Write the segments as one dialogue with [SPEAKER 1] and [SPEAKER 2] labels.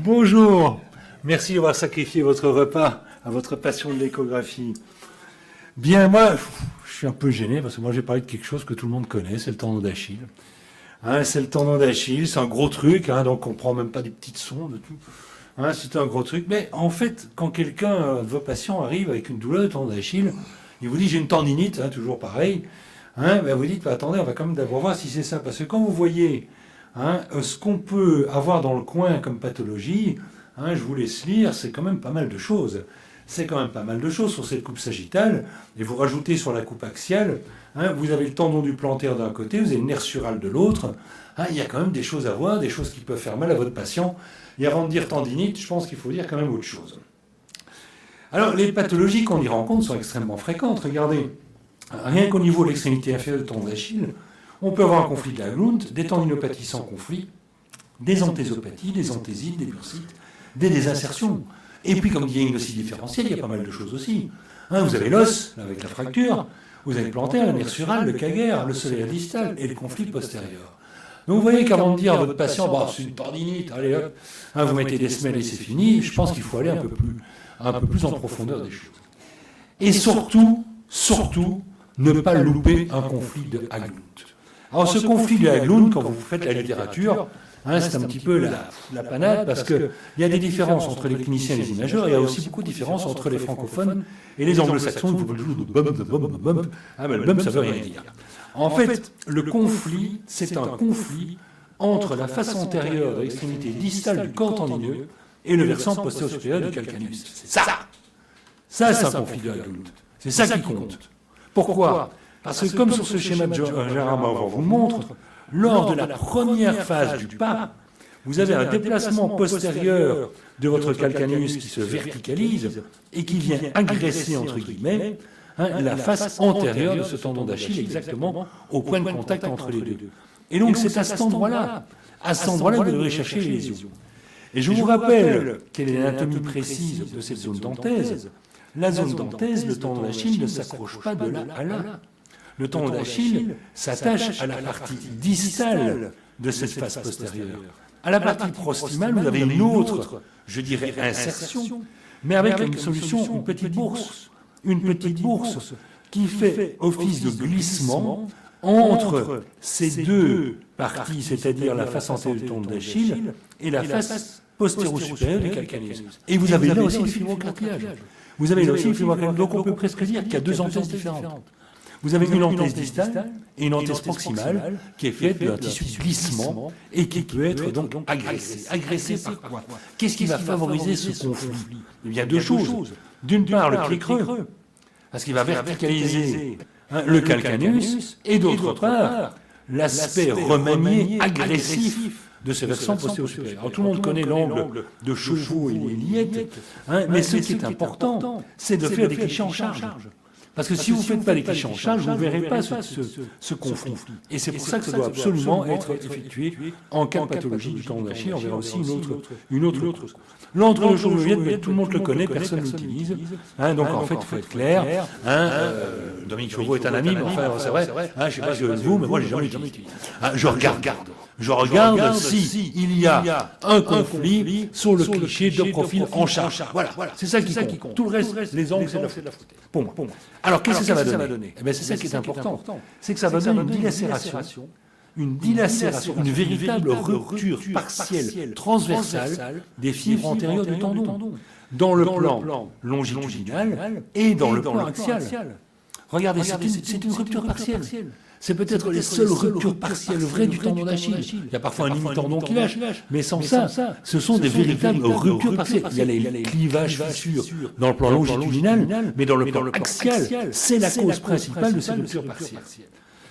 [SPEAKER 1] Bonjour, merci d'avoir sacrifié votre repas à votre passion de l'échographie. Bien, moi, je suis un peu gêné parce que moi j'ai parlé de quelque chose que tout le monde connaît, c'est le tendon d'Achille. C'est le tendon d'Achille, c'est un gros truc, donc on prend même pas des petites sondes, tout. C'est un gros truc, mais en fait, quand quelqu'un de vos patients arrive avec une douleur de tendon d'Achille, il vous dit j'ai une tendinite, toujours pareil, vous dites attendez, on va quand même d'abord voir si c'est ça, parce que quand vous voyez ce qu'on peut avoir dans le coin comme pathologie, je vous laisse lire, c'est quand même pas mal de choses. C'est quand même pas mal de choses sur cette coupe sagittale, et vous rajoutez sur la coupe axiale, vous avez le tendon du plantaire d'un côté, vous avez le nerf sural de l'autre, il y a quand même des choses à voir, des choses qui peuvent faire mal à votre patient, et avant de dire tendinite, je pense qu'il faut dire quand même autre chose. Alors, les pathologies qu'on y rencontre sont extrêmement fréquentes, regardez, rien qu'au niveau de l'extrémité inférieure du tendon d'Achille, on peut avoir un conflit de la Glunt, des tendinopathies sans conflit, des anthésopathies, des anthésites, des bursites, des désinsertions. Et puis, comme diagnostic différentiel, il y a pas mal de choses aussi. Vous avez l'os, avec la fracture, vous avez le plantaire, le nerf sural, le caguaire, le solaire distal et le conflit postérieur. Donc vous voyez qu'avant de dire à votre patient, c'est une tendinite, allez hop, vous mettez des semelles et c'est fini, je pense qu'il faut aller un peu plus en profondeur des choses. Et surtout, ne pas louper un conflit de Haglund. Alors ce conflit de Haglund, quand vous faites la littérature, c'est un petit peu la panade, parce qu'il y a des différences entre les cliniciens et les imageurs, et il y a aussi beaucoup de différences entre les francophones et les anglo-saxons. Ils le bump, ça veut rien dire. En fait, le conflit, c'est un conflit entre la face antérieure de l'extrémité distale du corps tendineux et le versant postéro-supérieur du calcaneus. C'est ça. Ça, c'est un conflit de Haglund. C'est ça qui compte. Pourquoi ? Parce que comme sur ce schéma de Gérard Maurer vous le montre, lors de la première phase du pas, vous avez un déplacement postérieur de votre calcaneus qui se verticalise et qui vient agresser, entre guillemets, la face antérieure de ce tendon d'Achille, exactement au point de contact entre les deux. Et donc c'est à cet endroit-là que vous devrez chercher les lésions. Et je vous rappelle quelle est l'anatomie précise de cette zone dentaise. La zone dentaise, le tendon d'Achille ne s'accroche pas de là à là. Le tendon d'Achille s'attache à la partie distale de cette face postérieure. À la partie proximale, vous avez une autre, je dirais, insertion, mais avec une solution, une petite bourse qui fait office de glissement entre ces deux parties, c'est-à-dire la face antérieure du tendon d'Achille et la face postéro-supérieure du calcaneus. Et vous avez là aussi le fibrocartilage. Donc on peut presque dire qu'il y a deux anthèses différentes. Vous avez une anthèse distale et une anthèse proximale qui est faite d'un tissu de glissement et qui peut être donc agressé. Agressé par quoi? Qu'est-ce qui va favoriser ce conflit? Il y a deux choses. D'une part, le pied creux, parce qu'il va verticaliser le calcaneus, et d'autre part, l'aspect remanié, agressif de ce versant postéro-supérieur. Alors tout le monde connaît l'angle de Chauveau et Liette, mais ce qui est important, c'est de faire des clichés en charge. Parce que si vous ne faites pas des clichés en charge, vous ne verrez pas ce conflit. Et c'est pour ça que ça doit absolument être effectué en cas de pathologie du tendon d'Achille. On verra aussi une autre chose. L'angle de Chauveau-Liette, tout le monde le connaît, personne ne l'utilise. Donc en fait, il faut être clair. Dominique Chauveau est un ami, mais enfin, c'est vrai. Je ne sais pas si vous, mais moi, je n'ai jamais utilisé. Je regarde si il y a un conflit sur le cliché de profil en charge. Voilà, c'est ça qui compte. Tout le reste, les angles, c'est de la faute. Pour moi. Alors, qu'est-ce que ça va donner? C'est ça qui est important. C'est que ça va donner une dilacération, une véritable rupture partielle, transversale des fibres antérieures du tendon, dans le plan longitudinal et dans le plan axial. Regardez, c'est une rupture partielle. C'est peut-être les seules ruptures partielles vraies du tendon d'Achille. Il y a parfois un hémitendon qui lâche, mais sans ça, ce sont des véritables ruptures partielles. Il y a les clivages, fissures dans le plan longitudinal, mais dans le plan axial, c'est la cause principale de ces ruptures partielles.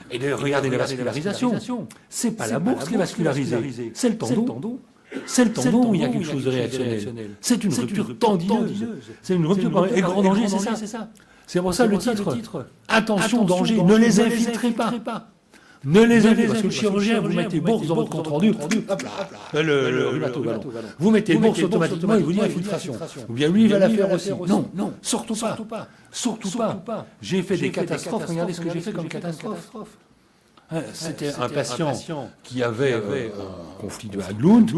[SPEAKER 1] Et d'ailleurs, regardez la vascularisation. C'est pas la bourse qui est vascularisée, c'est le tendon. C'est le tendon où il y a quelque chose de réactionnel. C'est une rupture tendineuse. C'est une rupture et grand danger, c'est ça. C'est pour ça le titre. Attention, danger, ne les infiltrez pas. Ne les infiltrez pas, parce que le chirurgien, vous mettez bourse dans votre compte rendu, le rhumatologue. Vous mettez bourse automatiquement, il vous dit infiltration. Ou bien lui, il va la faire aussi. Non, surtout pas. J'ai fait des catastrophes, regardez ce que j'ai fait comme catastrophe. C'était un patient qui avait un conflit de Haglund.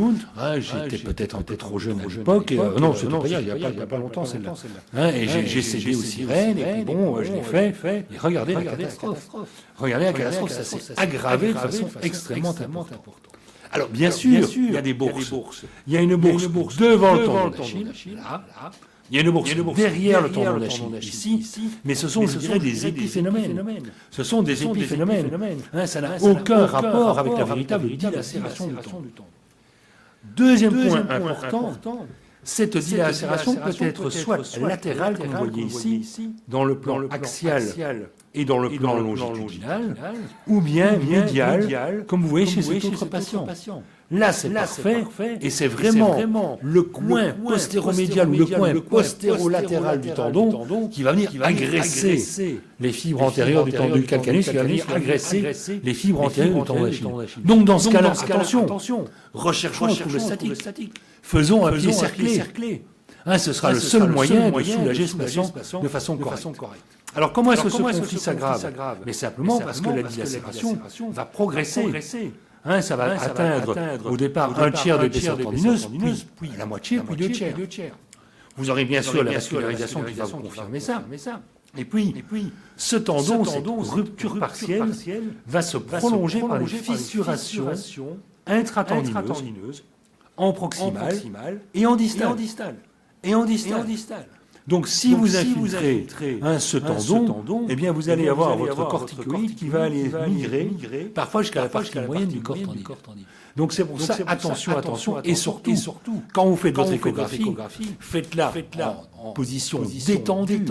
[SPEAKER 1] J'étais peut-être un peu trop jeune à l'époque. Non, c'est pas il n'y a pas longtemps, celle-là. Et j'ai cédé aux sirènes, et puis bon, je l'ai fait. Et regardez la catastrophe. Regardez la catastrophe, ça s'est aggravé de façon extrêmement importante. Alors, bien sûr, il y a des bourses. Il y a une bourse devant le tendon d'Achille, là. Il y a une bourse derrière le tendon d'Achille, ici, mais ce sont, je dirais, des épiphénomènes. Ce sont des épiphénomènes. Ça n'a aucun rapport avec la véritable dilacération du tendon. Deuxième point important, cette dilacération peut être soit latérale, comme vous voyez ici, dans le plan axial et dans le plan longitudinal, ou bien médiale, comme vous voyez chez cet autre patient. Là, c'est parfait, et c'est vraiment le coin postéromédial ou le coin postérolatéral du tendon qui va venir agresser les fibres antérieures du tendon du calcaneus, qui va venir agresser les fibres antérieures du tendon d'Achille. Donc, dans ce cas-là, attention, recherchons un trouble statique. Faisons un pied cerclé. Ce sera le seul moyen de soulager ce patient de façon correcte. Alors, comment est-ce que ce conflit s'aggrave? Mais simplement parce que la dilacération va progresser. Ça va atteindre au départ un tiers de l'épaisseur tendineuse, puis la moitié, puis 2 tiers. Vous aurez bien sûr la vascularisation qui va vous confirmer ça. Et puis, ce tendon, cette rupture partielle, va se prolonger par des fissurations intratendineuses en proximal et en distal. Donc, si vous infiltrez ce tendon, eh bien, vous allez avoir votre corticoïde qui va aller migrer, parfois jusqu'à la partie moyenne du corps tendineux. Donc, c'est pour ça, attention, et surtout, quand vous faites votre échographie, faites-la en position détendue,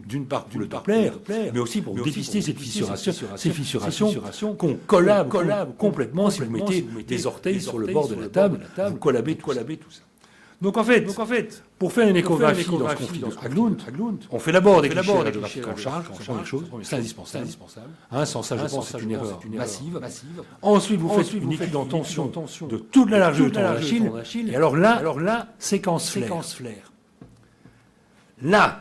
[SPEAKER 1] d'une part pour le Doppler, mais aussi pour dépister ces fissurations qu'on collabe complètement si vous mettez des orteils sur le bord de la table, vous collabez tout ça. Donc en fait, pour faire une échographie dans ce conflit de Haglund, on fait d'abord des clichés radiographiques en charge, première chose, c'est indispensable. Sans ça, je pense que c'est une erreur massive. Ensuite, vous faites une étude en tension de toute la largeur du tendon d'Achille. Et alors là, séquence flair. Là,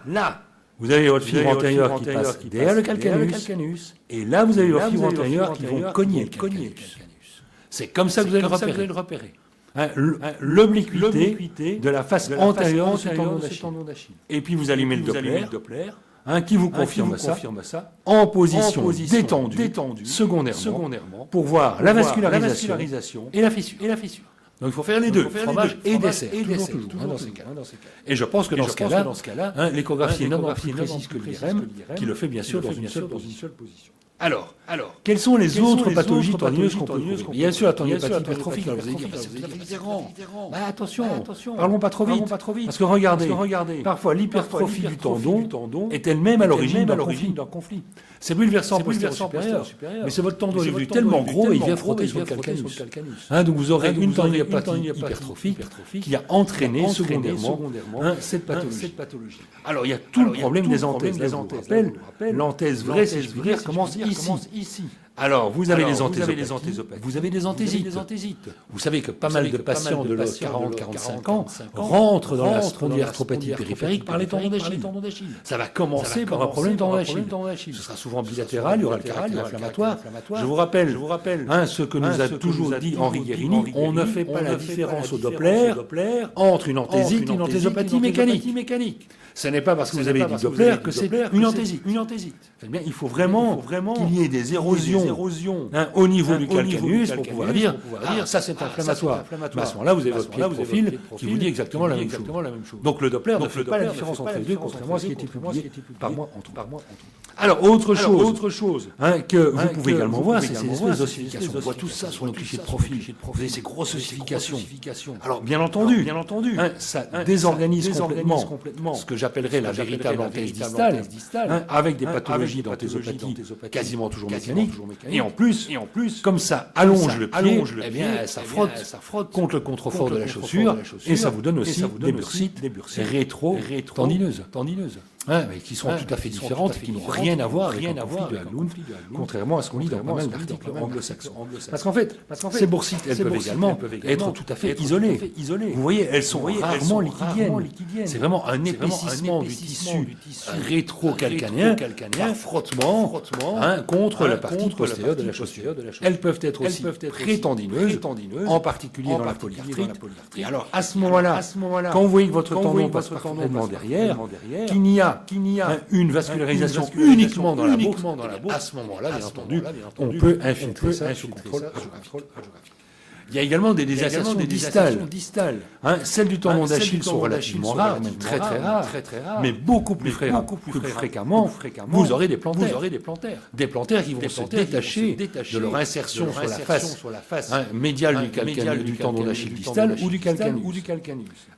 [SPEAKER 1] vous avez votre fibre antérieure qui passe derrière le calcaneus, et là, vous avez vos fibres antérieures qui vont cogner le calcaneus. C'est comme ça que vous allez le repérer. L'obliquité de la face antérieure de ce tendon d'Achille. Et puis vous allumez le Doppler, qui vous confirme ça en position détendue, secondairement, pour voir la vascularisation et la fissure. Donc il faut faire les deux, fromage et dessert, toujours dans ces cas. Et je pense que dans ce cas-là, l'échographie est non plus précise que l'IRM, qui le fait bien sûr dans une seule position. Alors, quelles sont les autres pathologies tendineuses qu'on peut trouver? Bien sûr, la tendinopathie hypertrophique. Alors vous allez dire, c'est différent. Attention, parlons pas trop vite. Parce que regardez, parfois l'hypertrophie du tendon est elle-même à l'origine d'un conflit. C'est plus le versant postérieur supérieur, mais c'est votre tendon devenu tellement gros et il vient frotter sur le calcaneus. Donc vous aurez une tendinopathie hypertrophique qui a entraîné secondairement cette pathologie. Alors il y a tout le problème des anthèses. Je vous rappelle, l'anthèse vraie, si je puis dire, commence ici. Alors, vous avez les anthésopathies, vous avez des anthésites. Vous savez que pas mal de patients de 40-45 ans rentrent dans la spondylarthropathie périphérique par les tendons d'Achille. Ça va commencer par un problème de tendon d'Achille. Ce sera souvent bilatéral, il y aura le caractère inflammatoire. Je vous rappelle ce que nous a toujours dit Henri Guérini, on ne fait pas la différence au Doppler entre une anthésite et une anthésopathie mécanique. Ce n'est pas parce que vous avez dit Doppler que c'est une anthésite. Il faut vraiment qu'il y ait des érosions au niveau du calcaneus pour pouvoir dire ça c'est inflammatoire. Mais à ce moment-là, vous avez votre pied de profil qui vous dit exactement la même chose. Donc le Doppler ne fait pas la différence entre les deux, contrairement à ce qui a été publié par moi entre autres. Alors, autre chose que vous pouvez également voir, c'est ces espèces d'ossifications. On voit tout ça sur le cliché de profil. Vous avez ces grosses ossifications. Alors, bien entendu, ça désorganise complètement ce que j'appellerais la véritable anthèse distale, avec des pathologies d'anthésopathie quasiment toujours mécaniques. Et en plus, comme ça allonge le pied, eh bien, ça frotte contre le contrefort de la chaussure, et ça vous donne aussi des bursites rétro-tendineuses. Mais qui sont tout à fait différentes, qui n'ont rien à voir avec le conflit de Haglund, contrairement à ce qu'on lit dans pas mal d'articles anglo-saxons. Parce qu'en fait, ces boursites, elles peuvent également être tout à fait isolées. Vous voyez, elles sont rarement liquidiennes. C'est vraiment un épaississement du tissu rétro-calcanéen par frottement contre la partie postérieure de la chaussure. Elles peuvent être aussi prétendineuses, en particulier dans la polyarthrite. Et alors, à ce moment-là, quand vous voyez que votre tendon passe parfaitement derrière, qu'il n'y a une vascularisation uniquement dans la bourse, à ce moment-là, bien entendu, on peut infiltrer ça sous contrôle radiographique. Il y a également des désactivations distales. Celles du tendon d'Achille sont relativement rares, même très rares, mais beaucoup plus fréquemment, vous aurez des plantaires. Des plantaires qui vont se détacher de leur insertion sur la face médiale du tendon d'Achille distal ou du calcaneus.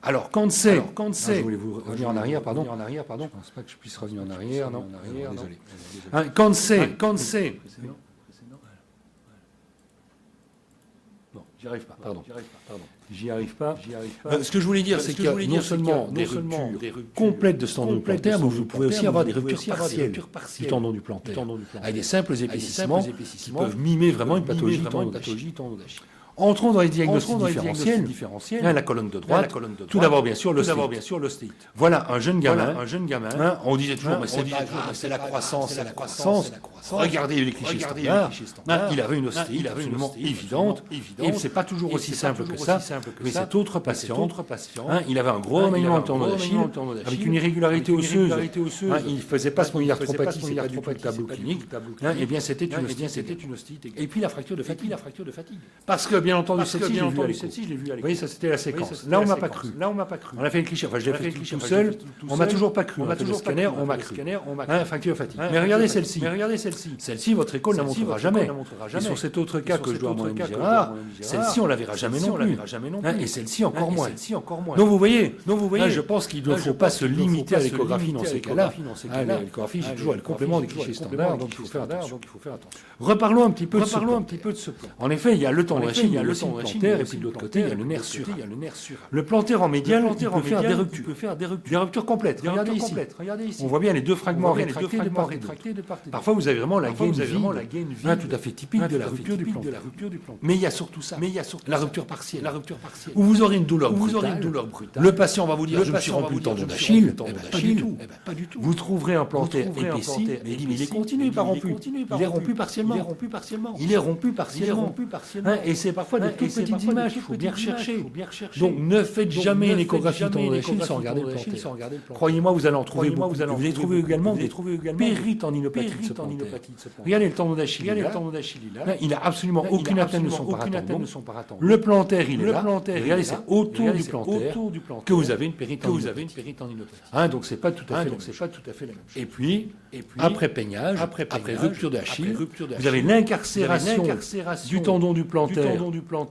[SPEAKER 1] Alors, quand c'est... Je voulais vous revenir en arrière, pardon. Je ne pense pas que je puisse revenir en arrière, non. Désolé. Quand c'est... J'y arrive pas. Ce que je voulais dire, c'est qu'il y a non seulement des ruptures complètes de ce tendon plantaire, mais vous pouvez aussi avoir des ruptures partielles du tendon du plantaire, avec des simples épaississements qui peuvent mimer vraiment une pathologie du tendon d'Achille. Entrons dans les diagnostics différentiels. La colonne de droite. Tout d'abord, bien sûr, l'ostéite. Voilà un jeune gamin. On disait toujours, mais c'est pas grave, c'est la croissance. Regardez les clichés standards. Il avait une ostéite absolument évidente. Et c'est pas toujours aussi simple que ça. Mais cet autre patient, il avait un gros remaniement de tendon d'Achille avec une irrégularité osseuse. Il ne faisait pas spondylarthropathie, c'est pas du tout le tableau clinique. Eh bien, c'était une ostéite. Et puis la fracture de fatigue. Parce que bien entendu, celle-ci, je l'ai vue à l'école. Vous voyez, ça c'était la séquence. Là, on m'a pas cru. On a fait le cliché. Enfin, je l'ai fait tout seul. On m'a toujours pas cru. On a fait le scanner, on m'a cru. Fracture fatigue. Mais regardez celle-ci. Celle-ci, votre école ne la montrera jamais. Et sur cet autre cas que je dois à mon ami Gérard, celle-ci, on la verra jamais non plus. Et celle-ci, encore moins. Donc, vous voyez, je pense qu'il ne faut pas se limiter à l'échographie dans ces cas-là. L'échographie, c'est toujours le complément des clichés standards, donc il faut faire attention. Reparlons un petit peu de ce plan. En effet, il y a le tendon d'Achille, il y a le signe plantaire, et puis de l'autre côté, il y a le nerf sural. Le plantaire en médial, il peut faire des ruptures complètes. Regardez ici. On voit bien les deux fragments rétractés de part et d'autre. Parfois, vous avez vraiment la gaine vide, tout à fait typique de la rupture du plantaire. Mais il y a surtout ça, la rupture partielle, où vous aurez une douleur brutale. Le patient va vous dire, je me suis rompu le tendon d'Achille. Pas du tout. Vous trouverez un plantaire épaissi, mais il est continu, pas rompu. Il est rompu partiellement. Et c'est parfois des toutes petites images qu'il faut bien rechercher. Donc ne faites jamais une échographie de tendon d'Achille sans regarder le plantaire. Croyez-moi, vous allez en trouver beaucoup. Vous allez trouver également des péritendinopathie de ce plantaire. Regardez le tendon d'Achille. Il n'a absolument aucune atteinte de son paratendon. Le plantaire, il est là. Regardez, c'est autour du plantaire que vous avez une péritendinopathie. Donc c'est pas tout à fait la même chose. Et puis, après peignage, après rupture d'Achille, vous avez l'incarcération du tendon du plantaire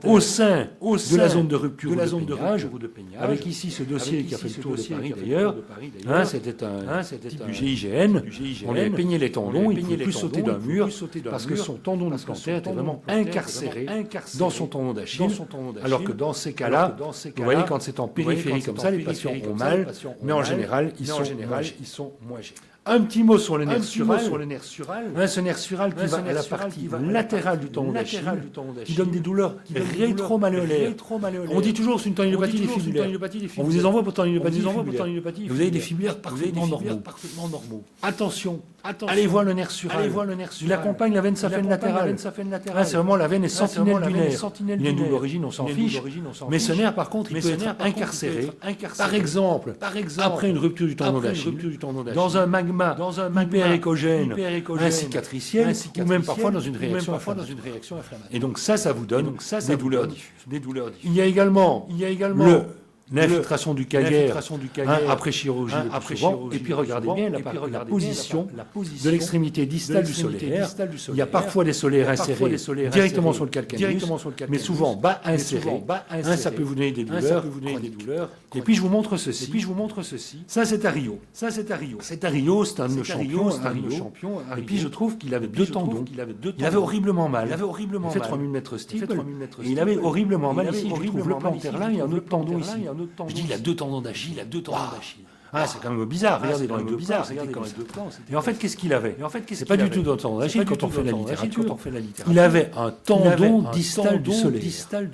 [SPEAKER 1] au sein de la zone de rupture ou de peignage, avec ici ce dossier qui a fait le tour de Paris d'ailleurs. C'était un type du GIGN. On lui avait peigné les tendons, il ne pouvait plus sauter d'un mur parce que son tendon du plantaire était vraiment incarcéré dans son tendon d'Achille. Alors que dans ces cas-là, vous voyez, quand c'est en périphérie comme ça, les patients ont mal, mais en général, ils sont moins gênés. Un petit mot sur le nerf sural. Ce nerf sural qui va à la partie latérale du tendon d'Achille, qui donne des douleurs rétromalléolaires. On dit toujours que c'est une tendinopathie des fibulaires. On vous les envoie pour tendinopathie fibulaire. Vous avez des fibulaires parfaitement normaux. Attention, allez voir le nerf sural. Il accompagne la veine saphène latérale. C'est vraiment la veine est sentinelle du nerf. Il y a une double origine, on s'en fiche. Mais ce nerf, par contre, il peut être incarcéré. Par exemple, après une rupture du tendon d'Achille, dans un magma hyperéchogène, un cicatriciel, ou même parfois dans une réaction inflammatoire. Et donc ça vous donne des douleurs diffuses. Il y a également l'infiltration du calcaire après chirurgie, et puis regardez bien la position de l'extrémité distale du solaire. Il y a parfois des solaires insérés directement sur le calcaneus, mais souvent bas insérés. Ça peut vous donner des douleurs. Et puis je vous montre ceci. Ça c'est Ario. C'est Ario, c'est un de nos champions. Et puis je trouve qu'il avait deux tendons. Il avait horriblement mal. Il fait 3000 mètres steeple. Et il avait horriblement mal ici. Je trouve le plantaire là, il y a un autre tendon ici. Je dis, il a deux tendons d'Achille. Ah, c'est quand même bizarre. Regardez dans les deux plans, c'était comme ça. Et en fait, qu'est-ce qu'il avait? C'est pas du tout dans le tendon d'Achille quand on fait la littérature. Il avait un tendon distal du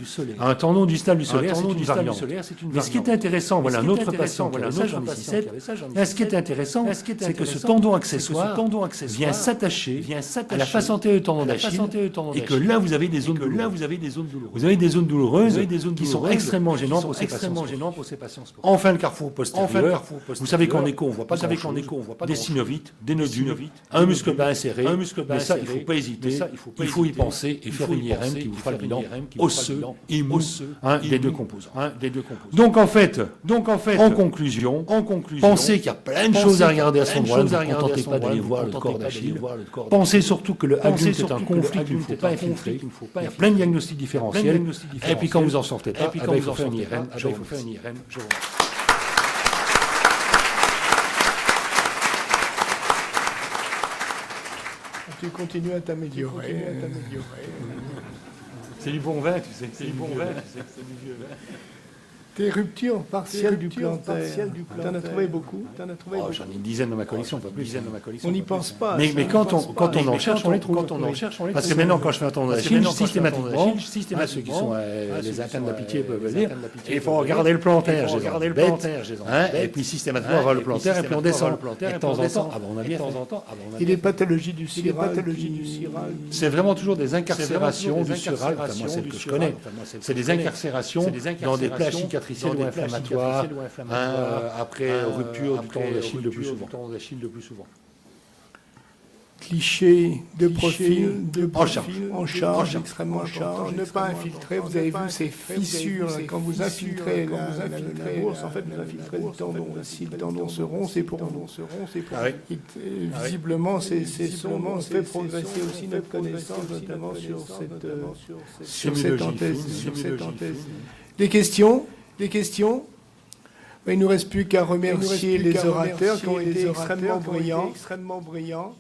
[SPEAKER 1] solaire. Un tendon distal du solaire, c'est une variante. Mais ce qui est intéressant, voilà un autre patient qui avait ça, j'en ai 6-7. Ce qui est intéressant, c'est que ce tendon accessoire vient s'attacher à la face antérieure du tendon d'Achille et que là, vous avez des zones douloureuses. Vous avez des zones douloureuses qui sont extrêmement gênantes pour ces patients. Enfin, le carrefour postérieur. Vous savez qu'en écho, on ne voit pas des synovites, des nodules, un muscle bas inséré. Mais ça, il ne faut pas hésiter. Il faut y penser et faire une IRM qui vous fera le bilan osseux et mou des deux composants. Donc en fait, en conclusion, pensez qu'il y a plein de choses à regarder à ce endroit. Ne vous contentez pas d'aller voir le corps d'Achille. Pensez surtout que le adulte est un conflit qu'il ne faut pas infiltrer. Il y a plein de diagnostics différentiels. Et puis quand vous en sortez pas, il faut faire une IRM.
[SPEAKER 2] Tu continues à t'améliorer.
[SPEAKER 1] C'est du bon vin, tu sais. C'est du bon vin, c'est du vieux vin.
[SPEAKER 2] Tes ruptures partielles du plantaire, t'en as trouvé beaucoup?
[SPEAKER 1] J'en ai une dizaine dans ma collection, pas plus.
[SPEAKER 2] On n'y pense pas.
[SPEAKER 1] Mais quand on en cherche, on les trouve. Parce que maintenant, quand je fais un tendon d'Achille, systématiquement, ceux qui sont les incarnes de la pitié peuvent le dire, il faut regarder le plantaire. Et puis systématiquement, on va le plantaire et puis on descend. Et de temps en temps, on a bien fait.
[SPEAKER 2] Et les pathologies du ciral,
[SPEAKER 1] c'est vraiment toujours des incarcérations du sural, moi celles que je connais. C'est des incarcérations dans des plaies cicatricielles ou inflammatoires après rupture du tendon d'Achille le plus souvent.
[SPEAKER 2] Cliché de profil, en charge, extrêmement en charge, ne pas infiltrer. Vous avez vu ces fissures, quand vous infiltrez la bourse, en fait, vous infiltrez le tendon. Si le tendon se rompt, c'est pour nous. Visiblement, ces sondes ont fait progresser aussi notre connaissance, notamment sur cette anthèse. Des questions? Il ne nous reste plus qu'à remercier les orateurs qui ont été extrêmement brillants.